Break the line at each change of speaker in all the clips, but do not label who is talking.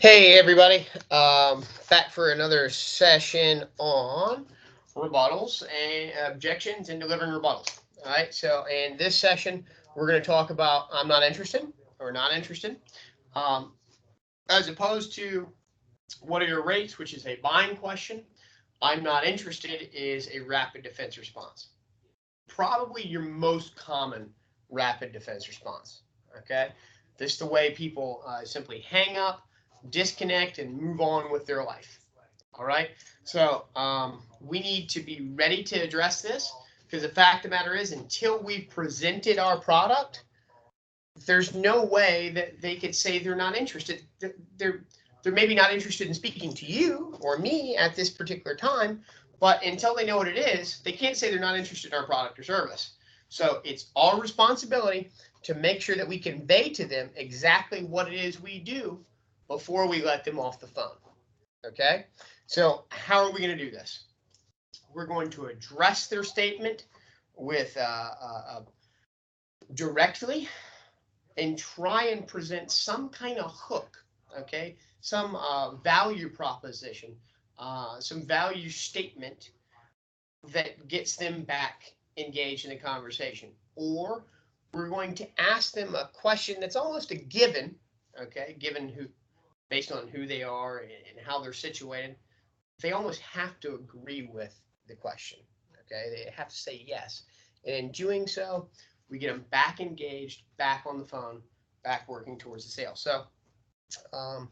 Hey everybody, back for another session on rebuttals and objections and delivering rebuttals. All right, so in this session, we're going to talk about I'm not interested or not interested, um, as opposed to what are your rates, which is a buying question. I'm not interested is a rapid defense response. Probably your most common rapid defense response. Okay, this is the way people simply hang up, disconnect, and move on with their life. All right, so we need to be ready to address this because the fact of the matter is, until we've presented our product, there's no way that they could say they're not interested. They're maybe not interested in speaking to you or me at this particular time, but until they know what it is, they can't say they're not interested in our product or service. So it's our responsibility to make sure that we convey to them exactly what it is we do before we let them off the phone. Okay? So how are we going to do this? We're going to address their statement with directly and try and present some kind of hook, okay, some value proposition, some value statement that gets them back engaged in the conversation. Or we're going to ask them a question that's almost a given, okay, given who, based on who they are and how they're situated, they almost have to agree with the question, okay, they have to say yes. And in doing so, we get them back engaged, back on the phone, back working towards the sale. So um,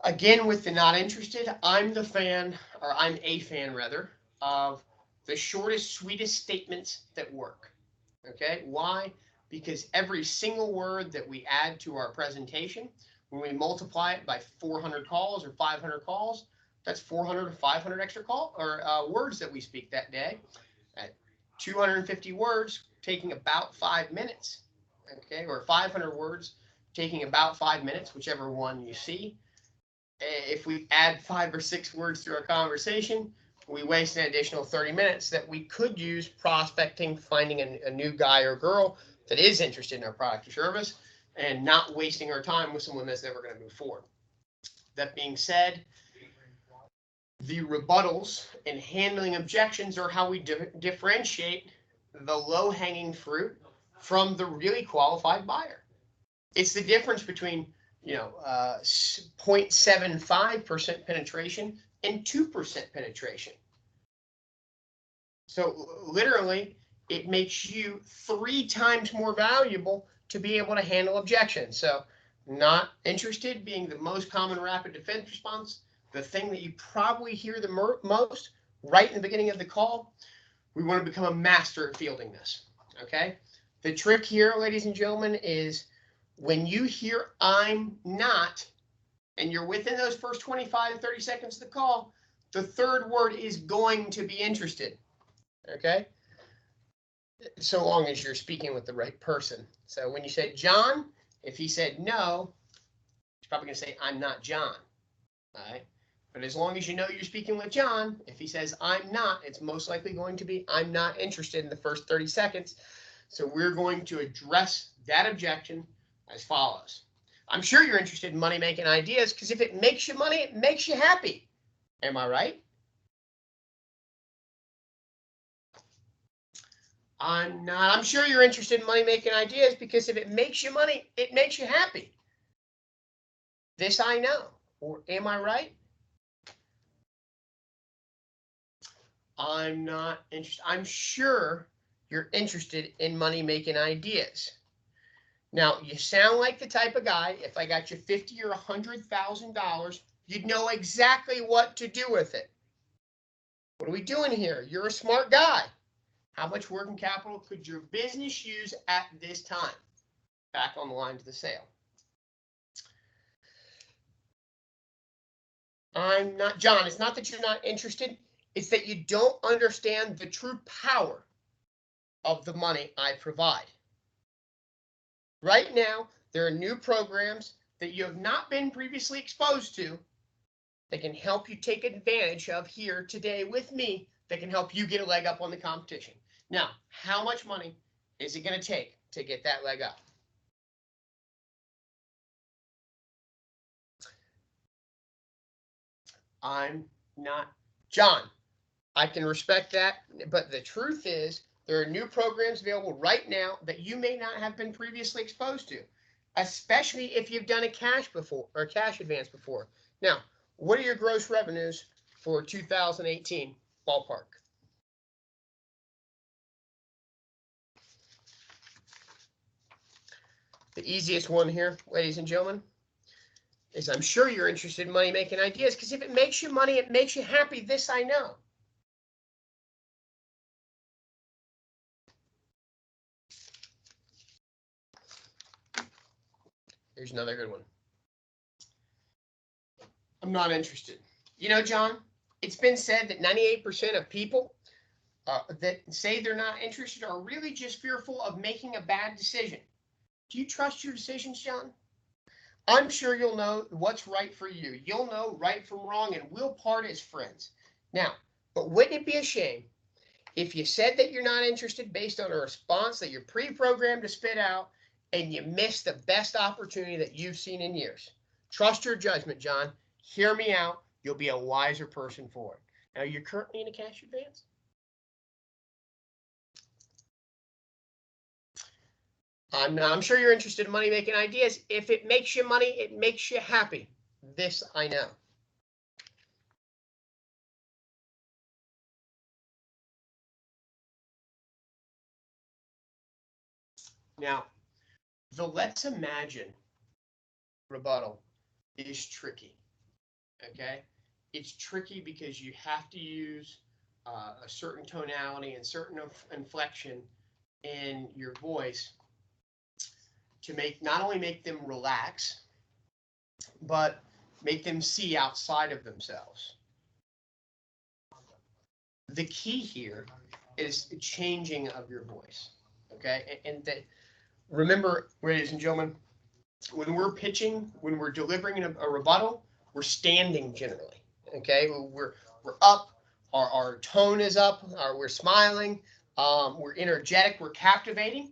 again, with the not interested, I'm the fan, or I'm a fan rather, of the shortest, sweetest statements that work. Okay, why? Because every single word that we add to our presentation, when we multiply it by 400 calls or 500 calls, that's 400 or 500 extra words that we speak that day. At 250 words, taking about 5 minutes, okay, or 500 words, taking about 5 minutes, whichever one you see. If we add 5 or 6 words to our conversation, we waste an additional 30 minutes that we could use prospecting, finding a new guy or girl that is interested in our product or service, and not wasting our time with someone that's never going to move forward. That being said, the rebuttals and handling objections are how we differentiate the low-hanging fruit from the really qualified buyer. It's the difference between 0.75% penetration and 2% penetration. So literally, it makes you 3 times more valuable to be able to handle objections. So not interested being the most common rapid defense response, the thing that you probably hear the most right in the beginning of the call. We want to become a master at fielding this. Okay. The trick here, ladies and gentlemen, is when you hear I'm not, and you're within those first 25 to 30 seconds of the call, the third word is going to be interested. Okay. So long as you're speaking with the right person. So when you said John, if he said no, he's probably going to say I'm not John. All right. But as long as you know you're speaking with John, if he says I'm not, it's most likely going to be I'm not interested in the first 30 seconds. So we're going to address that objection as follows. I'm sure you're interested in money making ideas because if it makes you money, it makes you happy. Am I right? I'm not. I'm sure you're interested in money making ideas because if it makes you money, it makes you happy. This I know. Or am I right? I'm not interested. I'm sure you're interested in money making ideas. Now, you sound like the type of guy, if I got you $50,000 or $100,000, you'd know exactly what to do with it. What are we doing here? You're a smart guy. How much working capital could your business use at this time? Back on the line to the sale. I'm not, John, it's not that you're not interested. It's that you don't understand the true power of the money I provide. Right now, there are new programs that you have not been previously exposed to that can help you take advantage of here today with me, that can help you get a leg up on the competition. Now, how much money is it going to take to get that leg up? I'm not. John, I can respect that, but the truth is there are new programs available right now that you may not have been previously exposed to, especially if you've done a cash before or cash advance before. Now, what are your gross revenues for 2018 ballpark? The easiest one here, ladies and gentlemen, is I'm sure you're interested in money making ideas, because if it makes you money, it makes you happy. This I know. Here's another good one. I'm not interested. You know, John, it's been said that 98% of people that say they're not interested are really just fearful of making a bad decision. Do you trust your decisions, John? I'm sure you'll know what's right for you. You'll know right from wrong, and we'll part as friends. Now, but wouldn't it be a shame if you said that you're not interested based on a response that you're pre-programmed to spit out, and you missed the best opportunity that you've seen in years? Trust your judgment, John. Hear me out. You'll be a wiser person for it. Now, you're currently in a cash advance? I'm sure you're interested in money making ideas. If it makes you money, it makes you happy. This I know. Now, the let's imagine rebuttal is tricky. Okay, it's tricky because you have to use a certain tonality and certain inflection in your voice to make not only make them relax, but make them see outside of themselves. The key here is changing of your voice. Okay, and remember, ladies and gentlemen, when we're pitching, when we're delivering a rebuttal, we're standing generally. Okay, we're up, our tone is up, we're smiling, we're energetic, we're captivating,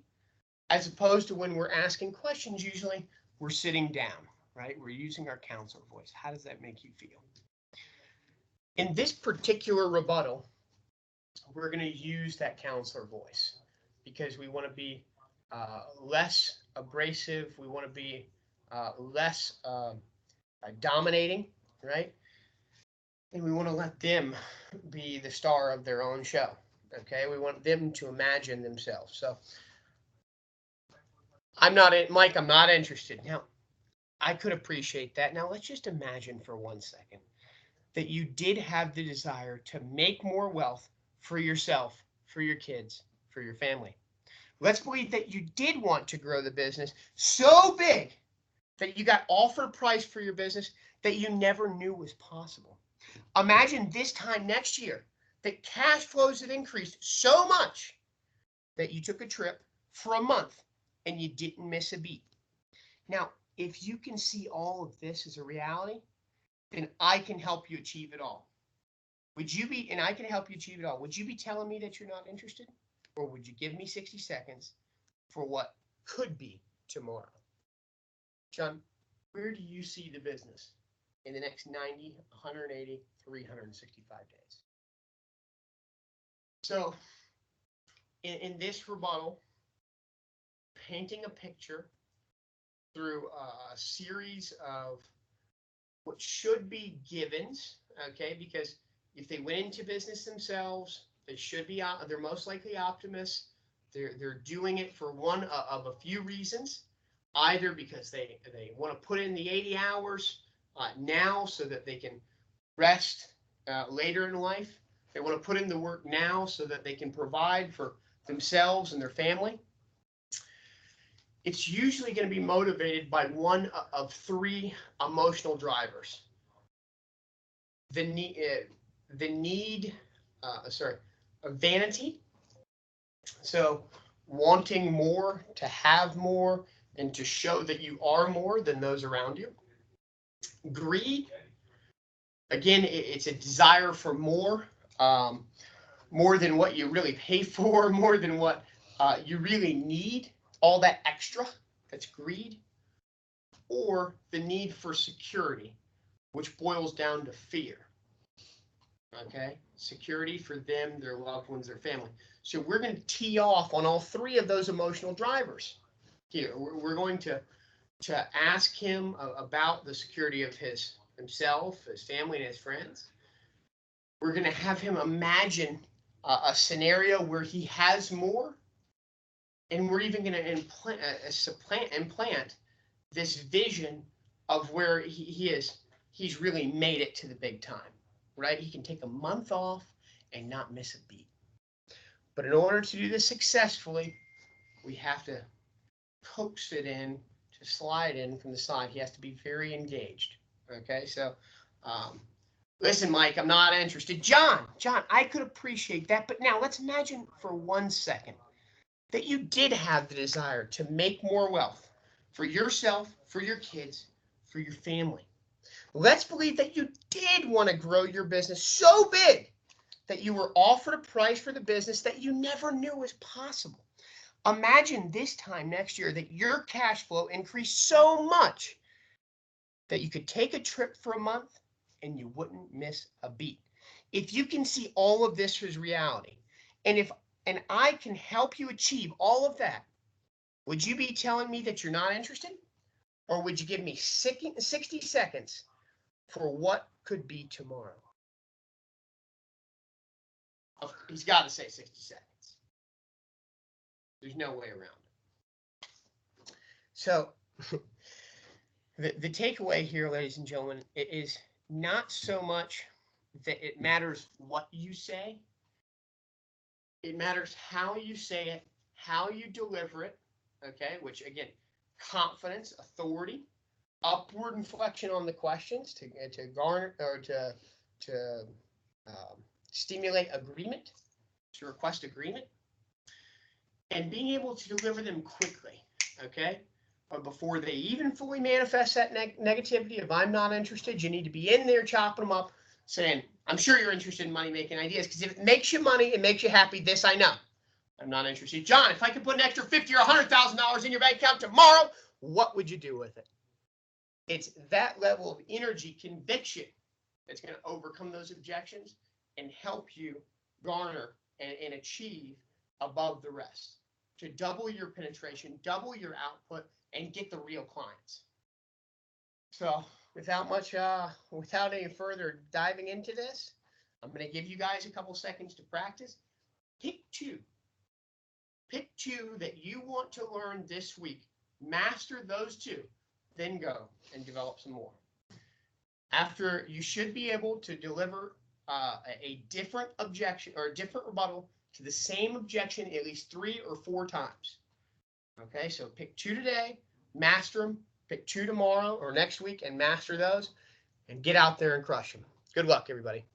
as opposed to when we're asking questions, usually we're sitting down, right? We're using our counselor voice. How does that make you feel? In this particular rebuttal, we're going to use that counselor voice because we want to be less abrasive. We want to be less dominating, right? And we want to let them be the star of their own show. Okay, we want them to imagine themselves. So I'm not in, Mike. I'm not interested. Now, I could appreciate that. Now let's just imagine for 1 second that you did have the desire to make more wealth for yourself, for your kids, for your family. Let's believe that you did want to grow the business so big that you got offered price for your business that you never knew was possible. Imagine this time next year that cash flows have increased so much that you took a trip for a month and you didn't miss a beat. Now, if you can see all of this as a reality, then I can help you achieve it all. Would you be, and I can help you achieve it all, would you be telling me that you're not interested? Or would you give me 60 seconds for what could be tomorrow? John, where do you see the business in the next 90, 180, 365 days? So in this rebuttal, painting a picture through a series of what should be givens, okay, because if they went into business themselves, they should be, they're most likely optimists. They're doing it for one of a few reasons, either because they want to put in the 80 hours now so that they can rest later in life. They want to put in the work now so that they can provide for themselves and their family. It's usually going to be motivated by one of three emotional drivers. Vanity. So wanting more, to have more, and to show that you are more than those around you. Greed. Again, it's a desire for more, more than what you really pay for, more than what you really need, all that extra, that's greed. Or the need for security, which boils down to fear. Okay, security for them, their loved ones, their family. So we're going to tee off on all three of those emotional drivers here. We're going to ask him about the security of himself, his family, and his friends. We're going to have him imagine a scenario where he has more, and we're even going to implant this vision of where he is. He's really made it to the big time, right? He can take a month off and not miss a beat. But in order to do this successfully, we have to coax it in, to slide in from the side. He has to be very engaged. Okay, so listen, Mike, I'm not interested. John, I could appreciate that, but now let's imagine for 1 second that you did have the desire to make more wealth for yourself, for your kids, for your family. Let's believe that you did want to grow your business so big that you were offered a price for the business that you never knew was possible. Imagine this time next year that your cash flow increased so much that you could take a trip for a month and you wouldn't miss a beat. If you can see all of this as reality, and I can help you achieve all of that, would you be telling me that you're not interested? Or would you give me 60 seconds for what could be tomorrow? He's got to say 60 seconds. There's no way around it. So the takeaway here, ladies and gentlemen, it is not so much that it matters what you say. It matters how you say it, how you deliver it, okay? Which, again, confidence, authority, upward inflection on the questions to garner or to stimulate agreement, to request agreement, and being able to deliver them quickly, okay? Or before they even fully manifest that negativity. If I'm not interested, you need to be in there chopping them up, saying, I'm sure you're interested in money-making ideas, because if it makes you money, it makes you happy, this I know. I'm not interested. John, if I could put an extra $50,000 or $100,000 in your bank account tomorrow, what would you do with it? It's that level of energy, conviction, that's going to overcome those objections and help you garner and achieve above the rest, to double your penetration, double your output, and get the real clients. So without any further diving into this, I'm going to give you guys a couple seconds to practice. Pick two that you want to learn this week. Master those two, then go and develop some more. After, you should be able to deliver a different objection or a different rebuttal to the same objection at least 3 or 4 times. Okay, so pick 2 today, master them, pick 2 tomorrow or next week and master those, and get out there and crush them. Good luck, everybody.